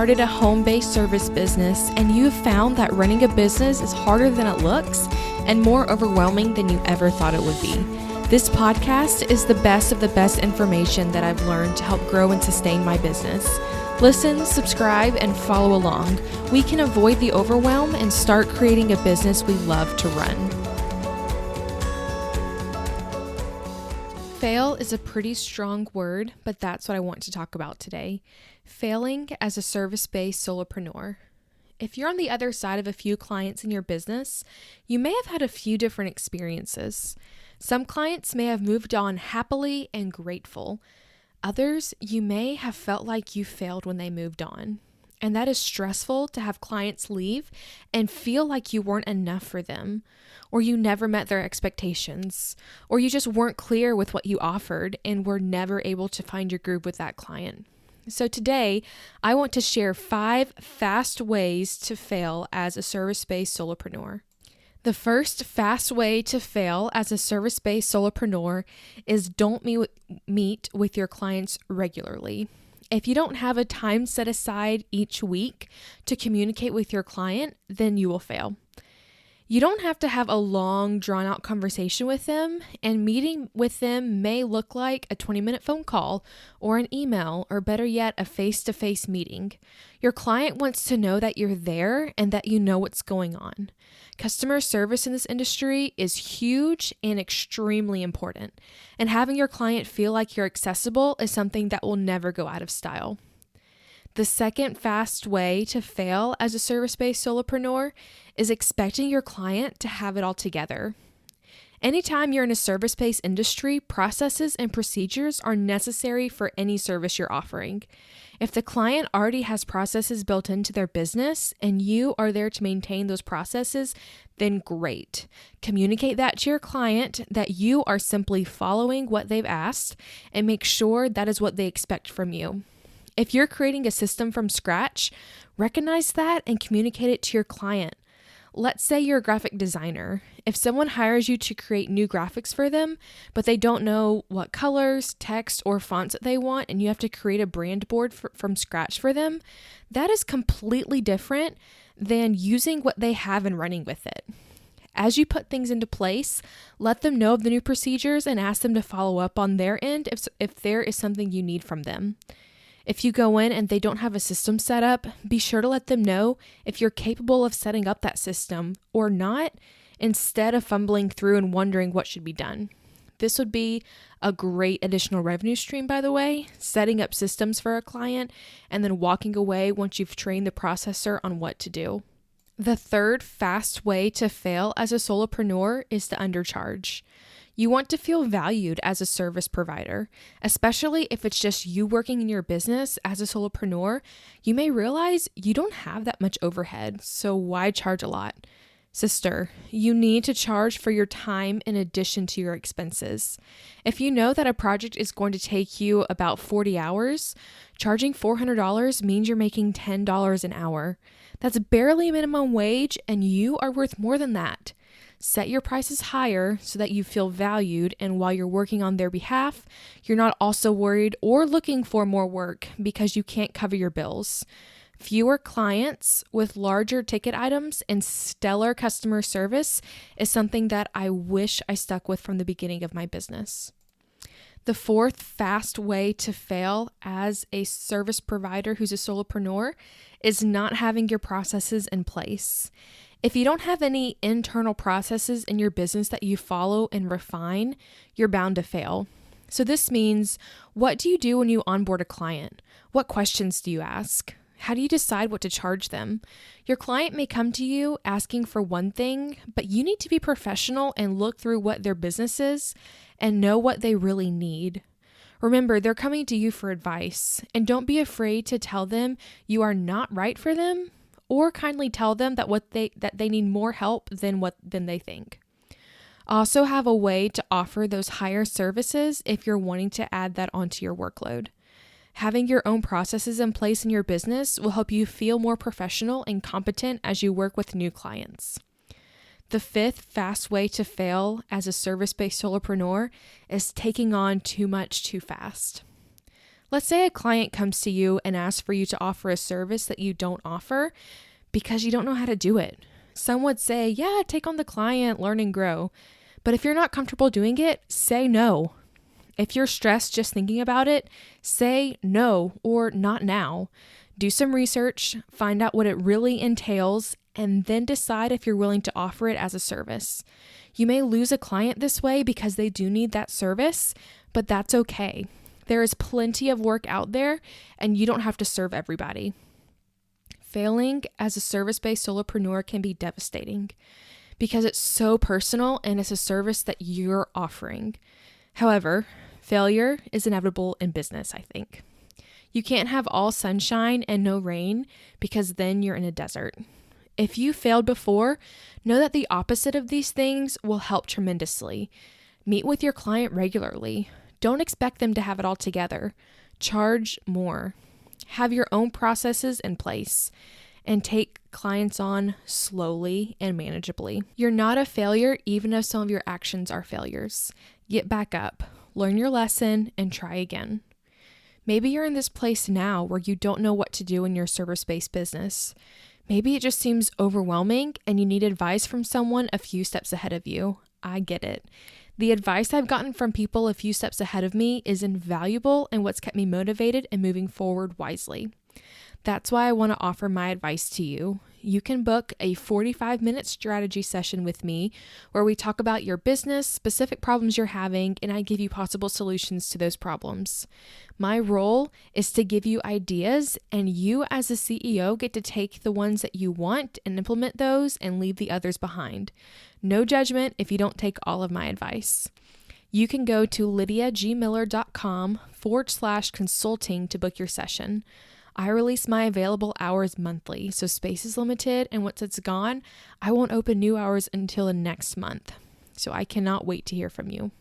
started a home-based service business and you have found that running a business is harder than it looks and more overwhelming than you ever thought it would be, this podcast is the best of the best information that I've learned to help grow and sustain my business. Listen, subscribe, and follow along. We can avoid the overwhelm and start creating a business we love to run. Fail is a pretty strong word, but that's what I want to talk about today. Failing as a service-based solopreneur. If you're on the other side of a few clients in your business, you may have had a few different experiences. Some clients may have moved on happily and grateful. Others, you may have felt like you failed when they moved on. And that is stressful to have clients leave and feel like you weren't enough for them, or you never met their expectations, or you just weren't clear with what you offered and were never able to find your groove with that client. So today, I want to share 5 fast ways to fail as a service-based solopreneur. The first fast way to fail as a service-based solopreneur is don't meet with your clients regularly. If you don't have a time set aside each week to communicate with your client, then you will fail. You don't have to have a long, drawn-out conversation with them, and meeting with them may look like a 20-minute phone call or an email, or better yet, a face-to-face meeting. Your client wants to know that you're there and that you know what's going on. Customer service in this industry is huge and extremely important, and having your client feel like you're accessible is something that will never go out of style. The second fast way to fail as a service-based solopreneur is expecting your client to have it all together. Anytime you're in a service-based industry, processes and procedures are necessary for any service you're offering. If the client already has processes built into their business and you are there to maintain those processes, then great. Communicate that to your client that you are simply following what they've asked and make sure that is what they expect from you. If you're creating a system from scratch, recognize that and communicate it to your client. Let's say you're a graphic designer. If someone hires you to create new graphics for them, but they don't know what colors, text, or fonts that they want, and you have to create a brand board from scratch for them, that is completely different than using what they have and running with it. As you put things into place, let them know of the new procedures and ask them to follow up on their end if there is something you need from them. If you go in and they don't have a system set up, be sure to let them know if you're capable of setting up that system or not, instead of fumbling through and wondering what should be done. This would be a great additional revenue stream, by the way, setting up systems for a client and then walking away once you've trained the processor on what to do. The third fast way to fail as a solopreneur is to undercharge. You want to feel valued as a service provider, especially if it's just you working in your business as a solopreneur. You may realize you don't have that much overhead, so why charge a lot? Sister, you need to charge for your time in addition to your expenses. If you know that a project is going to take you about 40 hours, charging $400 means you're making $10 an hour. That's barely minimum wage, and you are worth more than that. Set your prices higher so that you feel valued, and while you're working on their behalf, you're not also worried or looking for more work because you can't cover your bills. Fewer clients with larger ticket items and stellar customer service is something that I wish I stuck with from the beginning of my business. The fourth fast way to fail as a service provider who's a solopreneur is not having your processes in place. If you don't have any internal processes in your business that you follow and refine, you're bound to fail. So this means, what do you do when you onboard a client? What questions do you ask? How do you decide what to charge them? Your client may come to you asking for one thing, but you need to be professional and look through what their business is and know what they really need. Remember, they're coming to you for advice, and don't be afraid to tell them you are not right for them, or kindly tell them that they need more help than they think. Also have a way to offer those higher services if you're wanting to add that onto your workload. Having your own processes in place in your business will help you feel more professional and competent as you work with new clients. The fifth fast way to fail as a service-based solopreneur is taking on too much too fast. Let's say a client comes to you and asks for you to offer a service that you don't offer because you don't know how to do it. Some would say, yeah, take on the client, learn and grow. But if you're not comfortable doing it, say no. If you're stressed just thinking about it, say no or not now. Do some research, find out what it really entails, and then decide if you're willing to offer it as a service. You may lose a client this way because they do need that service, but that's okay. There is plenty of work out there, and you don't have to serve everybody. Failing as a service-based solopreneur can be devastating because it's so personal and it's a service that you're offering. However, failure is inevitable in business, I think. You can't have all sunshine and no rain because then you're in a desert. If you failed before, know that the opposite of these things will help tremendously. Meet with your client regularly. Don't expect them to have it all together. Charge more. Have your own processes in place and take clients on slowly and manageably. You're not a failure even if some of your actions are failures. Get back up, learn your lesson, and try again. Maybe you're in this place now where you don't know what to do in your service-based business. Maybe it just seems overwhelming and you need advice from someone a few steps ahead of you. I get it. The advice I've gotten from people a few steps ahead of me is invaluable and what's kept me motivated and moving forward wisely. That's why I want to offer my advice to you. You can book a 45-minute strategy session with me where we talk about your business, specific problems you're having, and I give you possible solutions to those problems. My role is to give you ideas, and you as a CEO get to take the ones that you want and implement those and leave the others behind. No judgment if you don't take all of my advice. You can go to lydiagmiller.com/consulting to book your session. I release my available hours monthly, so space is limited, and once it's gone, I won't open new hours until the next month. So I cannot wait to hear from you.